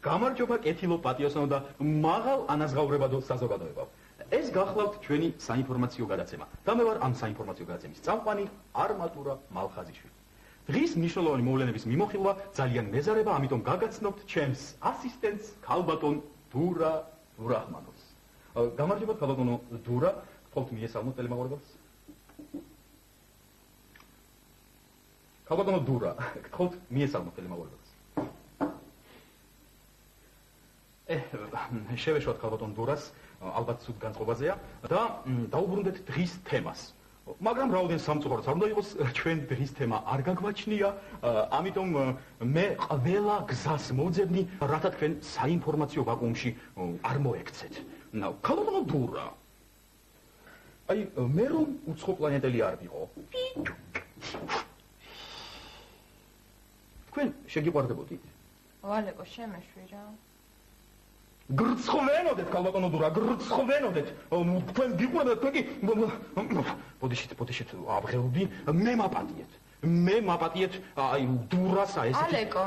გამარჯობა კეთილო პატიოსნო და მაღალ ანაზღაურებადო საზოგადოებაო. ეს გახლავთ ჩვენი საინფორმაციო გადაცემა. და მე ვარ ამ საინფორმაციო გადაცემის წამყვანი არმატურა მალხაზიშვილი. დღის მნიშვნელოვანი მოვლენების მიმოხილვა ძალიან მეზარება, ამიტომ გაგაცნობთ ჩემს ასისტენტს ქალბატონ დურა დურაჰმანოვს. გამარჯობა ქალბატონო დურა, გთხოვთ მიესალმოთ ტელემაყურებელს. ქალბატონო დურა, გთხოვთ მიესალმოთ ტელემაყურებელს. შევეშოთ ქალბატონ დურას, ალბათ სულ განწყობაზეა და დაუბრუნდეთ დღის თემას. მაგრამ რაოდენ სამწუხაროდ არ უნდა იყოს, ჩვენ დღის თემა არ გაგვაჩნია, ამიტომ მე ყველა გზას მოვძებნი, რათა თქვენ საინფორმაციო ვაკუუმში არ მოექცეთ. ქალბატონო დურა, აი მე რომ უცხო პლანეტელი არ ვიყო, თქვენ შეგიყვარდებოდით? ვალეკო, შემეშვი რა. გრცხვენოდეთ ქალბატონო დურა, გრცხვენოდეთ. თქვენ გიყვარდათ, თქვენ კი ბოდიშით აბღელდი, მე მაპატიეთ აი დურასა ესეთი. ალეკო.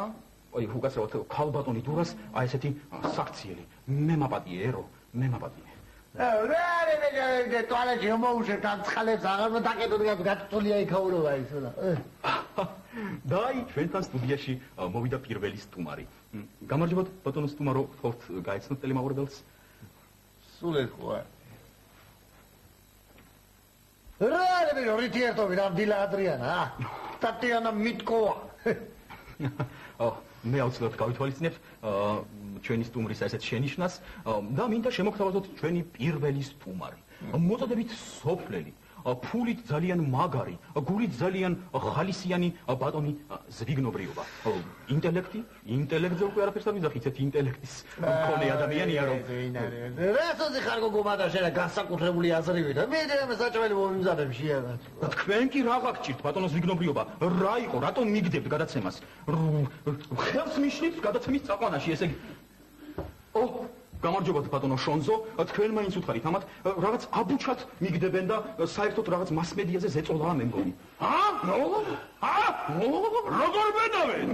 აი უგასავთ ქალბატონი დურას აი ესეთი საქციელი. მე მაპატიერო, მე მაპატიე. რა ტუალეტში მოუშვებ ამ ცხალებს აღარ მოდაკეთოთ გაწოლია იქაურობა ისო და. და აი ჩვენთან სტუდიაში მოვიდა პირველი სტუმარი. გამარჯობა ბატონო სტუმარო, გთხოვთ გაეცნოთ ტელემაყურებელს. სულ ეხლა. რა რიტიერთობი რამდილა ადრიანა? ტატიანა მიტკოვა. მე აუცილებლად გავითვალისწინებ ჩვენი სტუმრის ესეთ შენიშვნას და მინდა შემოგთავაზოთ ჩვენი პირველი სტუმარი. მოწოდებით სოფლელი, ფულით ძალიან მაგარი, გულით ძალიან ხალისიანი ბატონი ზვიგნობრიობა. ინტელექტზე უკვე არაფერს არ ვიძახი, ისეთი ინტელექტის მქონე ადამიანია რომ. რასოზე ხარ გოგომადა შენა განსაკუთრებული აზრივი და მე ამ საჭმელი მომიმზადებ შეაგათ. თქვენ კი რაღა გჭირთ ბატონო ზვიგნობრიობა? რა იყო, რატომ მიგდებთ გადაცემას? ხელს მიშლით გადაცემის წაყვანაში, ესე იგი. გამარჯობათ ბატონო შონზო, თქვენ მაინც უთხარით ამათ, რაღაც აბუჩად მიგდებენ და საერთოდ რაღაც მასმედიაზე ზეწოლაა მე მგონი. როგორ ბედავენ?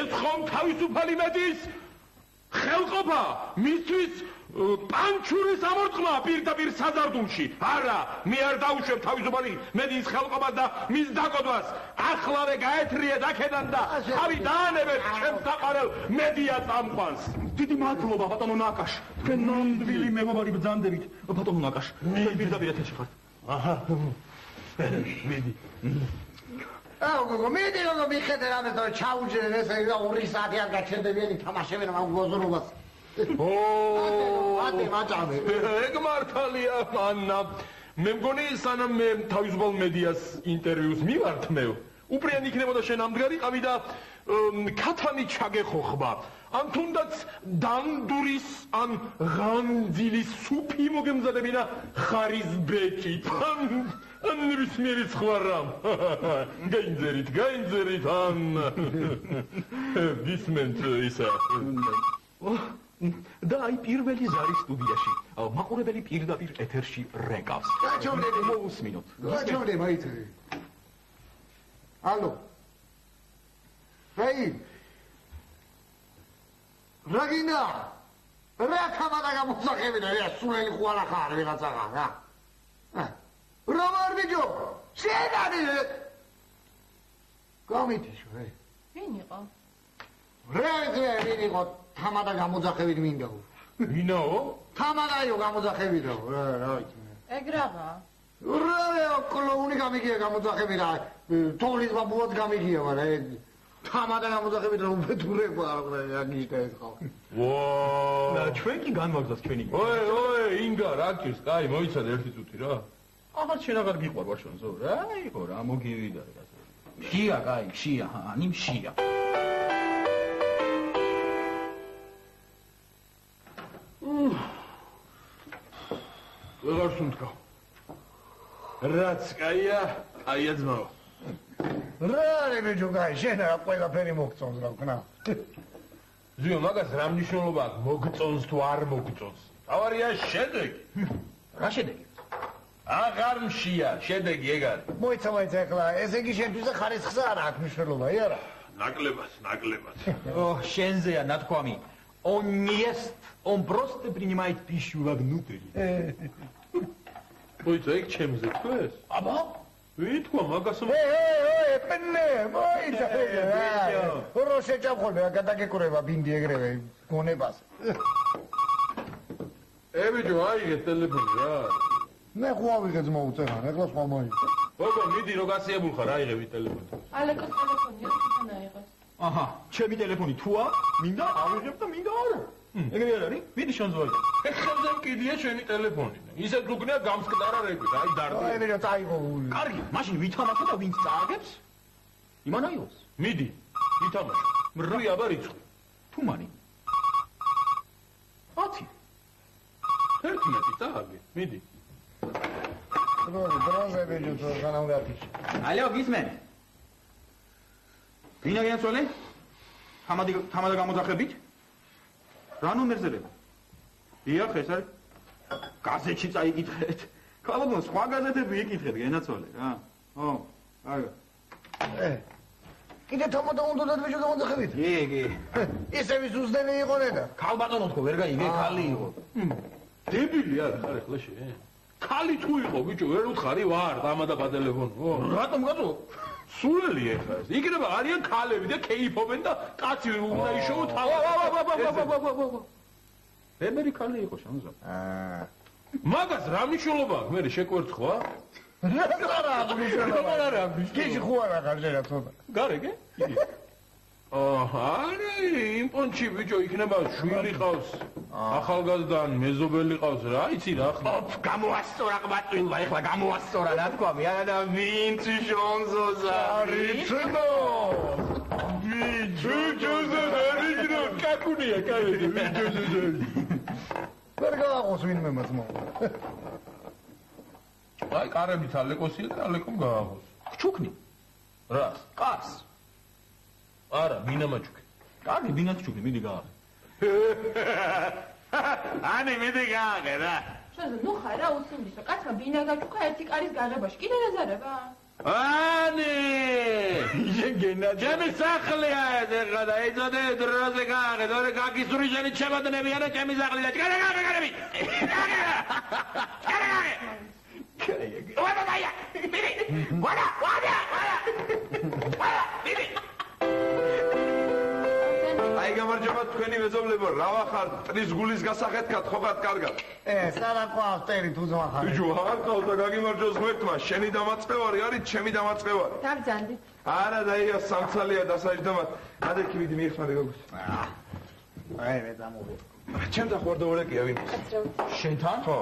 ეს ხომ თავისუფალი მედიის ხელყოფა, მისთვის პანჩურის ამორწყმა პირდაპირ საზარდულში. არა, მე არ დავუშვებ თავისუფალი მედიის ხელყოფას და მის დაკოდვას. ახლავე გაეთრიეთ აქედან და თავი დაანებეთ ჩემს საყარელ მედია წამყვანს. დიდი მადლობა ბატონო ნაკაშ, თქვენ ნამდვილი მეგობარი ბრძანდებით. ბატონო ნაკაშ, თქვენ პირდაპირ ეთერში ხართ. აჰა. მიდი. გოგო, მიდი გოგო, მიხედე რამეს და ჩაუჯერენ ესე 2 საათი არ გაჩერდებიანი თამაშებენ ამ გოზრობას. ატე მაჭამე. ეგ მართალია, ანნა. მე მგონი სანამ მე თავისუფალ მედიას ინტერვიუს მივართ მე, უპრიანი იქნებოდა შენ ამდგარი ყავი და ქათამი ჩაგეხოხბა. ან თუნდაც დანდურის ან ღანძილის სუფი მოგემზადებინა ხარის ბეჭით. ან ნებისმიერი სხვა რამ. გაინძერით, ან გისმენთ ისა. და აი პირველი ზარი სტუდიაში. მაყურებელი პირდაპირ ეთერში რეკავს. გაჩვენები მოусმინოთ. გაჩვენე მაიცი. ალო. ჰეი. რაგინა. რა თამადა გამოსახებინა, რა სულელი ხვალა ხარ ვიღაცაღა რა. რა მარდიჯო? შენანი. გამიტიშო, ჰეი. ვინ იყო? ვინ იყო? თამადა გამოძახებით მინდა. ვინაო? თამადაიო გამოძახებით რა ვიცი. ეგ რაღა? რა კლოუნი გამიგია გამოძახებით რა. თოლის ბაბუად გამიგია, მაგრამ ეგ თამადა გამოძახებით რა უბედურება რა გიშდა ეს ხო. ვა! ჩვენ კი განვაგზავთ ჩვენი. ოე, ინგა, რა გჭირს? კაი, მოიცადე ერთი წუთი რა. აღარ შენ აღარ გიყვარ ვაშონზო. რა იყო რა მოგივიდა რა. შია, კაი, შია, ანიმ შია. ვეღარ სუნთქა. რაც კაია, კაია ძმაო. რა რებეჯო კაი, შენ რა ყველაფერი მოგწონს რა ვქნა. ზიო, მაგას რა მნიშვნელობა აქვს, მოგწონს თუ არ მოგწონს? თავარია შედეგი. რა შედეგი? აღარ მშია, შედეგი ეგ არის. მოიცა ეხლა, ესე იგი შენთვის ხარისხზე არ აქვს მნიშვნელობა, არა? Накლებат. О, шензея надквами. Он не ест, он просто принимает пищу вовнутрь. Ой, зайк ჩემზე თქვეს? Აბა? ვიტყვა მაგას პენე, მოიცა. რო შეჭამხოლე, გადაგეკურება ბინდი ეგრევე გონებას. ბიჭო, აიღე ტელეფონი რა. მე ხვავიღე ძმა უწერან, ეხლა სხვა მოიგე. გოგო, მიდი რო გასიებულ ხარ, აიღე ტელეფონი. ალეკოს ტელეფონია, თვითონ აიღოს. აჰა, ჩემი ტელეფონი თუა, მინდა ავიღებ და მინდა არა. ეგრე არ არის? მიდი შენზოა. ეხლაზე მკიდია შენი ტელეფონი. ისე გუგნია გამსკდარა რეგვით, აი დარდი. აი მე წაიღო. კარგი, მაშინ ვითამაშო და ვინც წააგებს? იმანაიოს. მიდი, ითამაშო. მრვი აბა რიცხვი. თუმანი. 10. 11 წააგე. მიდი. დროზე ბიჭო, განავრათი. ალო, გისმენ? ვინა გიაცვალე? თამადა გამოძახებით? რა ნომერზე? დიახ, ეს არის გაზეთში წაიკითხეთ. ქალბატონო, სხვა გაზეთები იკითხეთ, გენაცვალე რა. ო, აი. კიდე თამადა უნდა ბიჭო გამოძახებით? კი. ისე ვის უზდენი იყო ნედა? ქალბატონო თქო, ვერ გაიგე, ქალი იყო. დებილი არ ხარ ეხლა შე? ქალი თუ იყო, ბიჭო, ვერ უთხარი ვარ, თამადა ბატელეფონო. რატომ გაწო? სულელი ეხლა ეს. იქნება არიან ქალები და კეიფობენ და კაცი უნდა იშოვო თავი. ვებერი ქალი იყო შანზო. მაგას რა მნიშვნელობა აქვს? მე შეკვერცხვა? რა არა, გიჟი ხო არა გარჯერა ცოტა. გარეგე? იგი. არა, იმ პონჩი ბიჭო იქნება შვილი ყავს. ახალგაზრდან მეზობელი ყავს რა, იცი რა ხმა. გამოასწორა ყმაწვილმა, ეხლა გამოასწორა, რა თქვა, მე არა ვინც შონზოზა. რიცნო! ბიჭოზე რიჯნო, კაკუნია, კაიდი, ბიჭოზე. ვერ გააღოს ვინმე მოწმო. აი, კარებით ალეკოსია და ალეკომ გააღოს. ჩუქნი. რას? ყარს. არა, მინამაჩუკი. კარგი, ბინაც ჩუქნი, მიდი გააღე. ანი მიდი გააღე რა. შენზე ნუ ხარ რა უსინდისო, კაცმა ბინა გაჩუქა ერთი კარის გაღებაში, კიდე რაზარება? ანი! იგენა ჩემი სახლია ეს ეხლა და ეძოდე დროზე გააღე, დორე გაგისური შენი ჩემადნებია და ჩემი სახლი და გააღე, გააღე. ვადა დაია! მიდი! ვადა! მიდი! აი გამარჯობა თქვენი მეზობლებო, რა ვახარ ტრის გულის გასახეთქად ხოგად კარგად. სადა ყავს ტერი თუ ზვახარ. ბიჭო, აღარ ყავს და გაგიმარჯოს ღმერთმა, შენი დამაწყევარი არის, ჩემი დამაწყევარი. დაბძანდით. არა დაია სამცალია დასაჯდომად. ადექი მიდი მიეხმარე გოგოს. აი მე დამოვიდე. ჩემთან ხوارდაურეკია ვინ? შენთან? ხო.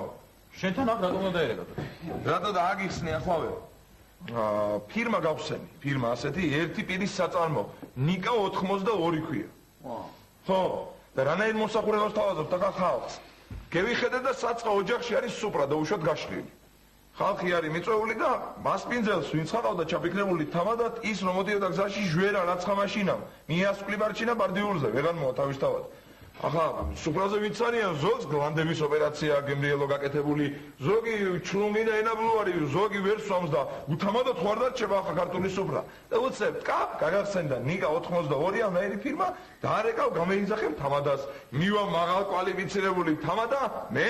შენთან აქ რატომ უნდა დაერეგოთ? რატო და აგიხსნი ახავე? ფირმა გავხსენი, ფირმა ასეთი ერთი პირის საწარმო, ნიკა 82 ქვია. ხო, და რანაირ მოსახურებას თავაზობთ ახალ ხალხს. გევიხედე და საწყა ოჯახში არის სუპრა და უშოთ გაშლილი. ხალხი არის მიწვეული და მასპინძელს ვინც ხავდა ჩაფიქრებული თამადად ის რომ მოდიოდა გზაში ჟვერა რაცხა მაშინამ, მიასწვლი ბარჩინა ბარდიულზე, ვეღარ მოა თავისთავად. ახლა სუპრაზე ვინც არიან ზოგს გლანდების ოპერაცია გემრიელო გაკეთებული, ზოგი ჩლუნგი და ენაბლუარი, ზოგი ვერ სვამს და უთამადოდ ხوار დარჩება ახლა ქართული სუპრა. და უცებ, გაგახსენდა ნიკა 82 ამერი ფირმა და არეკავ გამეიძახემ თამადას, მივა მაღალ კვალიფიცირებული თამადა, მე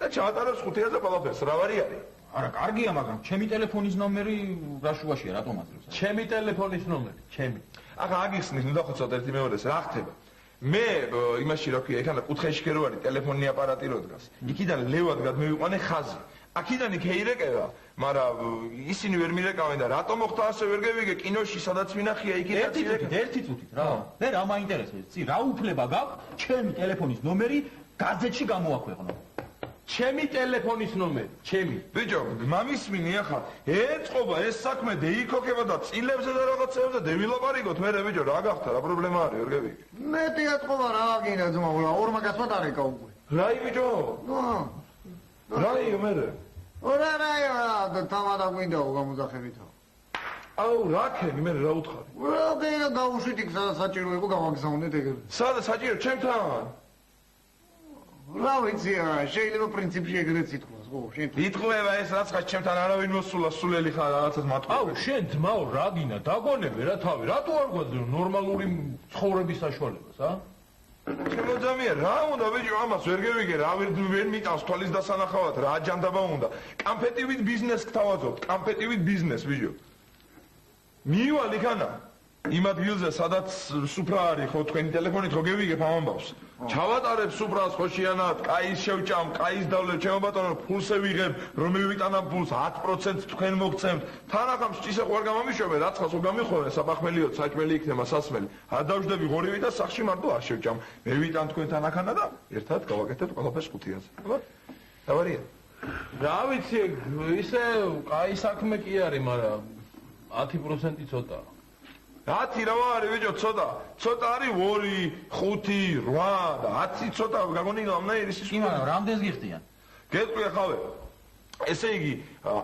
და ჩაატაროს 5000 ყველაფერს, რა ვარი არის? არა, კარგია, მაგრამ ჩემი ტელეფონის ნომერი რა შუაშია, რატომ აძლევს? ჩემი ტელეფონის ნომერი, ჩემი. ახლა აგიხსნის, ნუ დახოცოთ ერთი მეორეს, რა ხდება? მე იმაში რა ქვია, ეხლა კუთხეში ქერო არის ტელეფონი აპარატი რო დგას. იქიდან ლევად გადმევიყვანე ხაზი. აქედან იქ ეირეკება, მაგრამ ისინი ვერ მირეკავენ და რატომ მოხდა ასე ვერ გევიგე კინოში სადაც მინახია იქიდან ერთი წუთით რა. მე რა მაინტერესებს, ცი რა უფლება გაქვს ჩემი ტელეფონის ნომერი გაზეთში გამოაქვეყნო. ჩემი ტელეფონის ნომერი, ჩემი. ბიჭო, მამისმინი ახლა ეწყობა ეს საქმე დეიქოქება და წილებზე და რაღაცებზე დევილაპარიგოთ მე ბიჭო, რა გახდა, რა პრობლემა არის, ვერ გევიგე. მეტი ეთყობა რა გინდა ძმა, ორ მაგას მატარეკა უკვე. რაი ბიჭო? რაი მე? ორა რა თამადა გვინდაო გამოძახებითო. აუ, რა ქენი მე რა უთხარი? რა გინდა გავუშვით იქ საჭირო იყო გავაგზავნეთ ეგრე. სადა საჭირო ჩემთან? რა ვიცი, შეიძლება პრინციპში ეგრეც ითქვას, ხო, შენ. ითხოვება ეს რაცხა ჩემთან არავინ მოსულა, სულელი ხარ რაღაცას მათქვა. აუ, შენ ძმაო, რა გინდა, დაგონები რა თავი, რატო არ გვაძლევ ნორმალური ცხოვრების საშუალებას, ა? შემოძამია, რა უნდა ბიჭო, ამას ვერ გევიგე, რა ვერ მიტანს თვალის დასანახავად, რა აჯანდაბა უნდა. კამპეტივით ბიზნესს გთავაზობთ, კამპეტივით ბიზნესს, ბიჭო. მივალ იქანა. იმ ადგილზე, სადაც სუფრა არის, ხო, თქვენი ტელეფონით ხო გევიგებ ამ ამბავს. ჩავატარებ სუფრას ხოშიანად, კაის შევჭამ, კაის დავლებ, ჩემო ბატონო, ფულს ვიღებ, რომ მივიტანამ ფულს 10% თქვენ მოგცემთ. თანახამ სჭისა ხო არ გამამიშვებე, რაცხას ხო გამიხოვენ, საფახმელიოთ, საჭმელი იქნება სასმელი. არ დავждები ღორივი და სახში მარტო არ შევჭამ. მე ვიტან თქვენთან ახანა და ერთად გავაკეთებ ყველაფერს ხუთიაზე. დავარია. რა ვიცი, ისე კაი საქმე კი არის, მაგრამ 10% ცოტა. 10 რა არის ბიჭო, ცოტა არის 2, 5, 8 და 10 ცოტა გაგონი ამნაირი ის. კი, მაგრამ რამდენს გიხდიან? გეტყვი ახავე. ესე იგი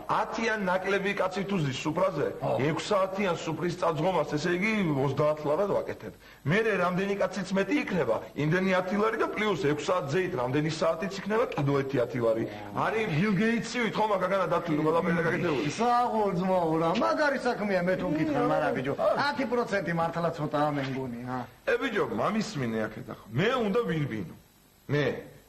10-იან ნაკლები კაცი თუ ზის სუფრაზე, 6 საათიან სუფრის წაძღომას, ესე იგი 30 ლარად ვაკეთებ. მერე რამდენი კაციც მეტი იქნება, იმდენი 10 ლარი და პლუს 6 საათ ზეით რამდენი საათიც იქნება, კიდევ 1 ლარი. არის ბილ გეიცივით ხომ მაგაგანა დათვლილი ყველაფერი გაკეთებული. საღოლ ძმაო რა, მაგარი საქმეა მე თუ მკითხე, მაგრამ ბიჭო, 10% მართლა ცოტაა მე მგონი, ჰა. ბიჭო, მამისმინე აქეთ ახლა. მე უნდა ვირბინო. მე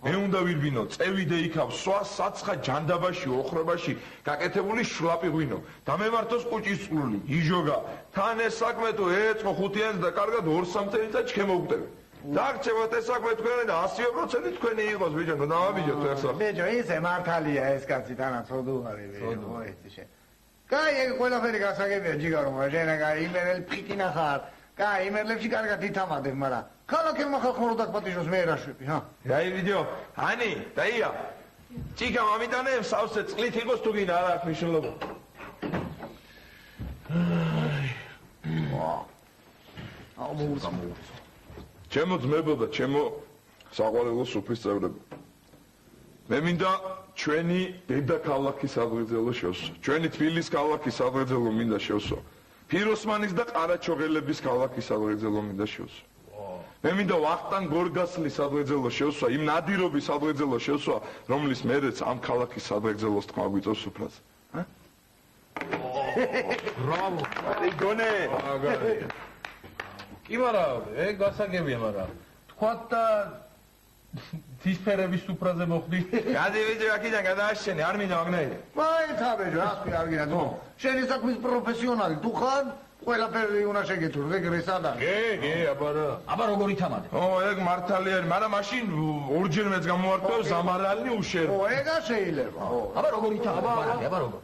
უნდა ვირბინო, წევიდე იქავ სვა საცხა ჯანდაბაში, ოხრობაში გაკეთებული შლაპი ღვინო. და მე მართოს კუჭის წყლული, იჟოგა. თან ეს საქმე თუ ეწყო 5-იანს და კარგად 2-3 წელიწად შემოვგდები. დაგჭებათ ეს საქმე თქვენი და 100% თქვენი იყოს ბიჭო, დავაბიჯოთ ახლა. ბიჭო, ისე მართალია ეს კაცი თანაც ოდუარი ბიჭო, ეს შე. კაი, ეგ ყველაფერი გასაგებია ჯიგარო, მაგრამ კაი იმერელ ფიტინა ხარ. კაი, იმერლებში კარგად ითამადებ, მაგრამ ქალაქებმა ხალხმა რო დაგპატიჟოს მე ერაშვები, ჰა. რაი ვიდეო, ანი, დაია. ჭიქა მომიტანე, სავსე წყლით იყოს თუ გინდა, არა აქვს მნიშვნელობა. ჩემო ძმებო და ჩემო საყვარელო სუფრის წევრებო. მე მინდა ჩვენი დედაქალაქის საღვიძლელო შევსო. ჩვენი თბილისის ქალაქის საღვიძლელო მინდა შევსო. ფიროსმანის და ყარაჩოღელების ქალაქის საღვიძლელო მინდა შევსო. მე მინდა ვახტანგ გორგასლის საღვიძლელო შევსვა, იმ ნადირობის საღვიძლელო შევსვა, რომლის მერეც ამ ქალაქის საღვიძლელოს თქმა გვიწევს სუფრაზე. ბრავო. აი გონე. კი, მაგრამ ეგ გასაგებია, მაგრამ თქვათ და თისფერების სუფრაზე მოხდი. გადი ვიძე აქედან გადააშენე, არ მინდა მაგნაირი. მაინცა ბიჭო, რა თქვი არ გინდა, შენი საქმის პროფესიონალი თუ ხარ? ყველაფერი უნდა შეგეთურ, ეგრე სადა. გე, აბარა. აბა როგორ ითამადე? ეგ მართალი არის, მაგრამ მაშინ ორჯერ მეც გამოვარკვევ ზამარალი უშერო. ეგა შეიძლება. აბა როგორ ითამადე? აბა როგორ?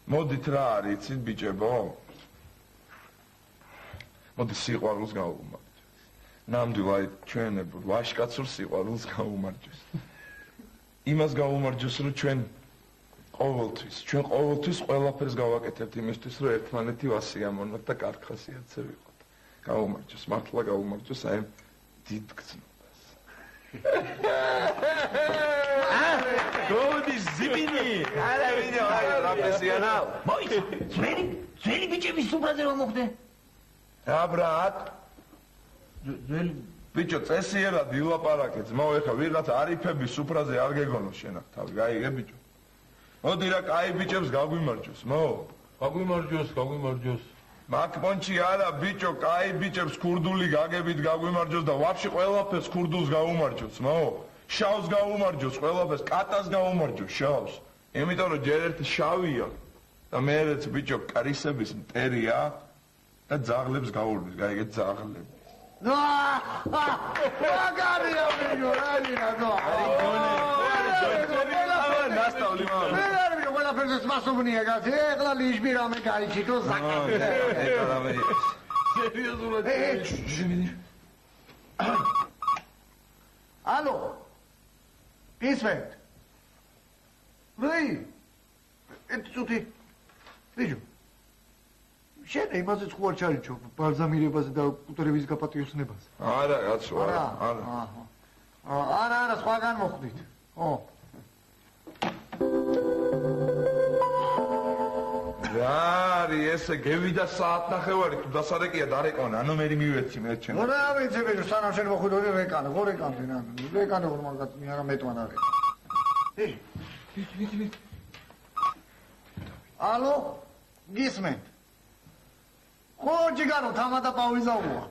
მოდით რა არის, იცით ბიჭებო? მოდი სიყვარულს გავუმარჯვეს. ნამდვილად ჩვენებო ვაშკაცურ სიყვარულს გავუმარჯვეს. იმას გავუმარჯვეს, რომ ჩვენ ყოველთვის ყველაფერს გავაკეთებთ იმისთვის, რომ ერთმანეთი ვასიამოვნოთ და კარგ ხასიათზე ვიყოთ. გავუმარჯვეს, მართლა გავუმარჯვეს აი დიდ გზნობას. გოდი ზიბინი. არა ვიდეო, აი პროფესიონალ. მოიცა, ძველი ბიჭების სუფრაზე რომ მოხდე? რა ბრატ? ძველი ბიჭო, წესიერად ვილაპარაკე, ძმაო, ეხლა ვიღაც არიფების სუფრაზე არ გეგონო შენ აქ თავი, გაიგე ბიჭო? მოდი რა, კაი ბიჭებს გაგვიმარჯოს, მო? გაგვიმარჯოს. მაგ პონჩი არა, ბიჭო, კაი ბიჭებს ქურდული გაგებით გაგვიმარჯოს და ვაფშე ყველაფერს ქურდულს გაუმარჯოს, მო? შავს გაუმარჯოს, ყველაფერს, კატას გაუმარჯოს, შავს. იმიტომ რომ ჯერ ერთი შავია და მეერეც ბიჭო, კარისების მტერია და ძაღლებს გაურბის, გაიგეთ ძაღლებს. მაგარია ბიჭო, რა გინდა ნო. ნასტავლი მამა. მე არ ვიცი, ყველაფერზე მასობნია გასი, ეხლა ლიჟბი რამე გაიჩიტო ზაკაფე. ეხლა რამე. სერიოზულად. ალო. ისმენთ. რეი. ეთწუთი. ბიჭო. შენ იმაზე ხო არ ჩარიჩო ბალზამირებაზე და კუტერების გაპატიოსნებაზე? არა, კაცო, არა. არა, სხვაგან მოხდით. ხო. რა არის ესე გევიდა საათნახევარი თუ დასარეკია დარეკონა ანუ მე მივეცი მე ჩემ რა ვიცი ბიჭო სანამ შენ მოხვიდოდი რეკანე რეკანე რომ მაგათ მე არა მეტვან არის ალო გისმენთ ხო ჯიგარო თამადა პავიზაუა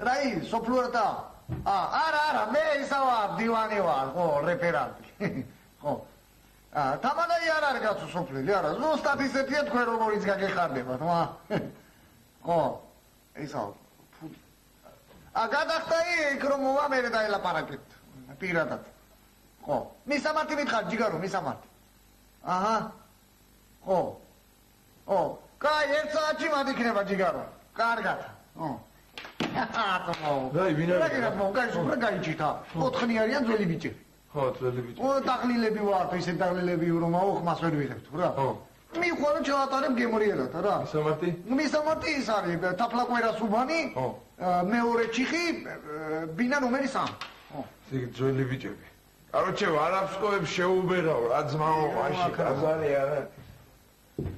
რაი სოფლურთა არა მე ისა ვარ დივანი ვარ ხო რეფერანტი ხო თამადა არ არის კაცო სოფლელი არა ზუსტად ისეთია თქვენ როგორიც გაგეხარდებათ ხო ისა გადახდა იქ რომ მოვა მე დაელაპარაკეთ პირადად ხო მისამართი მითხარ ჯიგარო მისამართი აჰა ხო კაი ერთ საათში მადიქნება ჯიგარო კარგად ხო რაი ვინ არის რა გაგიჩიტა გაიჩიტა 4 არიან ძველი ბიჭები ხო ძველი ბიჭი დაღლილები ვართ ისე დაღლილები რომ ხმას ვერ ვიღებთ რა ხო მიხვალო ჩავატარებ გემორიელად რა მისამართი ის არის თაფლაკვერა სუბანი მეორე ჩიხი ბინა ნომერი 3 ხო ისე ძველი ბიჭები короче ვარაფსკოებს შეუბერავ რა ძმაო ვაში ბაზარი არა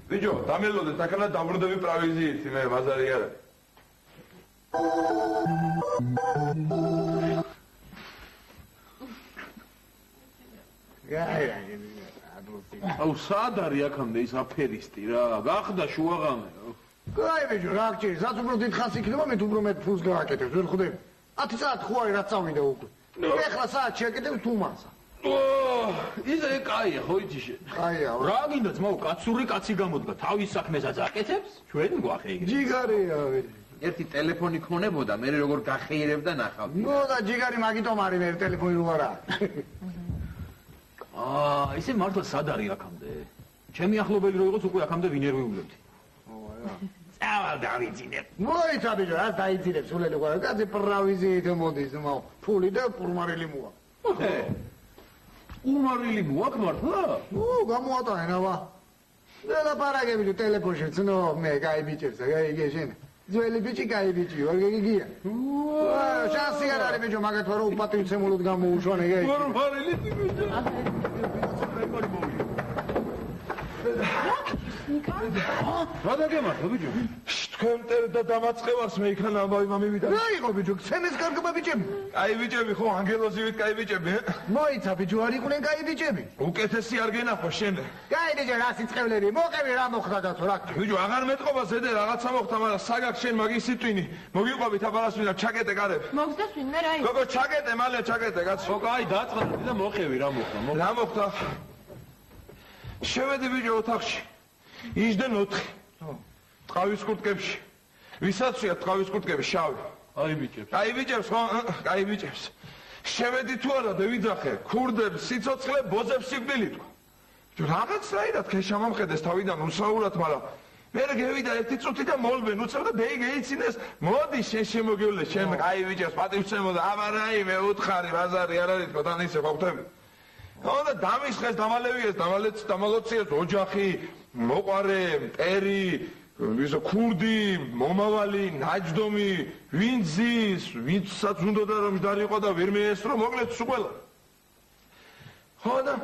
ბიჭო დამელოდე თქანა დაბრუნდები პროვიზიით მე ბაზარი არა აუ სად არის აქამდე ის აფერისტი რა გახდა შუაღამე კაი ბიჭო რა გჭირს რაც უფრო დიდხანს იქნება მე უფრო მეტ ფულს გააკეთებ ვერ ხვდები 10 საათი ხო არის რაც წავიდა უკვე ეხლა საათი შეკეთებ თუ მასა ისე კაია ხო იცი შენ კაია რა გინდა ძმაო კაცური კაცი გამოდგა თავის საქმესაც აკეთებს ჩვენ გვახეიგე ჯიგარია ერთი ტელეფონი ქონებოდა მე როგორ გახეირებდა ნახავდი ნუ და ჯიგარი მაგიტომ არის მე ტელეფონი რო არა ისე მართლა სად არის აქამდე ჩემი ახლობელი რო იყოს უკვე აქამდე ვინერვიულებდი წავალ დავიძინებ მოიცა ბიჭო რა დაიძინებ სულელი ყარა კაცი პრავიზიით მოდის მაო ფული და პურმარილი მოა უმარილი მოაქვს მართლა გამოატანენ აბა დელაპარაკე ბიჭო ტელეფონში ცნო მე კაი ბიჭებს გაიგე შენ ძველი ბიჭი კაი ბიჭი ვარ გიგია შანსი არ არის ბიჭო მაგათ ვარ უპატივცემულოდ გამოუშვან ეგ უმარილი ბიჭო რა დაგემართო ბიჭო თქვენ და დამაწყევარს მე იქან ამბავი მამივიდა რა იყო ბიჭო ცემეს კარგობა ბიჭები კაი ბიჭები ხო ანგელოზივით კაი ბიჭები მოიცა ბიჭო არ იყვნენ კაი ბიჭები უკეთესი არ გენახო შენ კაი ბიჭო რა სიწყევლები მოყევი რა მოხდა დათო რა ბიჭო აღარ მეტყობა ზედე რაღაცა მოხდა მაგრამ საგაკ შენ მაგის სიტვინი მოგიყვებით აბალასვინა ჩაკეტე კარები მოგზდა ვინმე რა გოგო ჩაკეტე მალე ჩაკეტე კაცო ხო კაი დაწყდი და მოყევი რა მოხდა რა მოხდა შევედი ბიჭო ოთახში იჯდნენ 4 ტყავის კურტკებში ვისაც შეა ტყავის კურტკები შავი აი ბიჭებს კაი ბიჭებს ხო კაი ბიჭებს შევედი თუ არა და ვიძახე ქურდებს სიცოცხლე ბოზებს სიკვდილი თქვა რაღაც რაირად ქეშა მომხედეს თავიდან უსაურად მაგრამ მე გევიდა ერთი წუთი და მოლბენ უცებ და დეი გეიცინეს მოდი შენ შემოგივლე შენ კაი ბიჭებს პატივცემო და აბა რაიმე უთხარი ბაზარი არ არის თქო თან ისე ყოფტები და დამისხეს დამალევიეს დამალოციეს ოჯახი მოყარე მტერი ვისო ქურდი მომავალი ნაჯდომი ვინ ზის ვინცაც უნდოდა რომ დაიყო და ვერ მეესრო მოკლედ სულ ყველა ხო და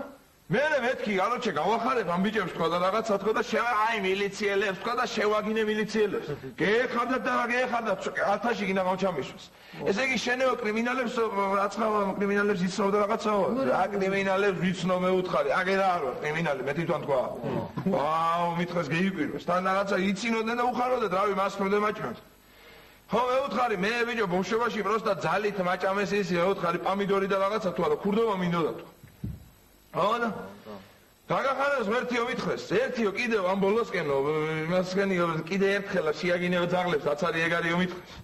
მე მეთქი აროჩე გავახარებ ამ ბიჭებს თქვა და რაღაცა თქვა და აი მილიციელებს თქვა და შევაგინე მილიციელებს გეეხარდათ და რა გეეხარდათ ათაში გინდა გამჩამისვას ესე იგი შენეო კრიმინალებს რაცხავა კრიმინალებს იცნო და რაღაცაო რა კრიმინალებს ვიცნო მე უთხარი აგერ არ ვარ კრიმინალი მე თვითონ თქვა ვაუ მითხეს გეიკვიროს თან რაღაცა იცინოდნენ და უხაროდეთ რავი მას ხმდე მაჭმეთ ხო მე უთხარი მე ბიჭო ბავშვობაში პროსტა ძალით მაჭამეს ის მე უთხარი პამიდორი და რაღაცა თუ არა ქურდობა მინდოდა თქვა ანა დაგახარეს ვერთიო მითხეს ერთიო კიდევ ამ ბოლოსკენო იმასკენიო კიდე ერთხელა შეაგინეო ძაღლებს რაც არის ეგარიო მითხეს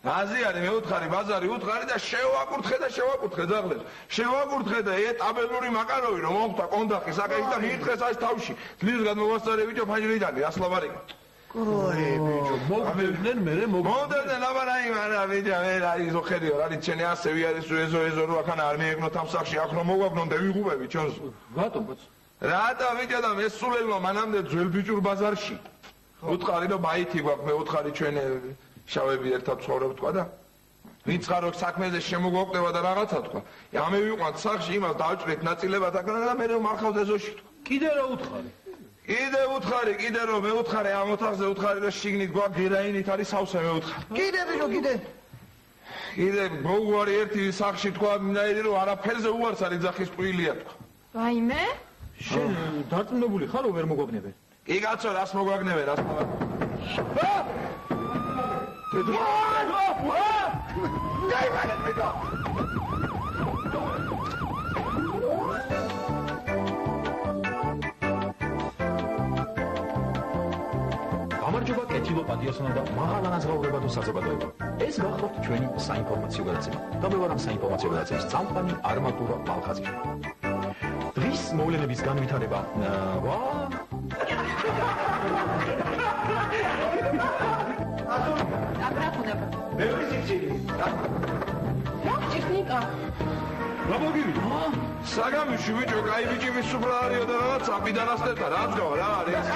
რაზი არის მე უთხარი ბაზარი უთხარი და შევაკურთხე ძაღლებს შევაკურთხე და ტაბელური მაკაროვი რომ მომხდა კონდახი საკეში და მითხეს այս თავში ძლივს გადმოვასწარე ბიჭო ფაჯრიდანი ასლავარიკა კროე ბიჭო მოგბევდნენ მე მომდენ აბარაი მარა ბიჭო მე არის ზოხერიო რა რიცენი ასევი არის ეზო რო ახანა არ მეეგნოთ ამ სახში აქ რომ მოვაგნონ და ვიღუბები ჩვენს რატომ რატო ბიჭო და მე სულელმა მანამდე ძველ ბიჭურ ბაზარში უთხარი და მაითი გვაქვს მე უთხარი ჩვენ შავები ერთად ცხოვრობ თქვა და ვიცხარო საქმეზე შემოგვოკვდება და რაღაცა თქვა ამე ვიყვანთ სახში იმას დავჭრით ნაწილებად აკრა და მე რომ ახავთ ეზოში თქვა კიდე რა უთხარი კიდე უთხარი, კიდე რომ მეუთხარი ამ ოთახზე უთხარი რომ შიგნით გვაქვს გერაინით არის სავსე მეუთხარი. კიდე ბიჭო, კიდე. კიდე გოგვარი ერთი სახში თქვა მინაირი რომ არაფერზე უარს არის ძახის პრილია თქვა. ვაიმე? შენ დარწმუნებული ხარ რომ ვერ მოგვაგნებენ? კი კაცო, რას მოგვაგნებენ, რას გამარჯობა კეთილო პატიოსნო და მაღალ ანაზღაურებადო საზოგადოება. ეს გახლავთ ჩვენი საინფორმაციო გადაცემა. და მე ვარ ამ საინფორმაციო გადაცემის წამყვანი არმატურა მალხაზიშვილი. დღის მოვლენების განვითარება აბრახუნება. მე ვიცი. ტექნიკა. გამოგივიდა. საგამიში ბიჭო, კაი ბიჭი მისუბრა არისო და რაღაც აბიდანასტერთა რა ძგავა რა არის?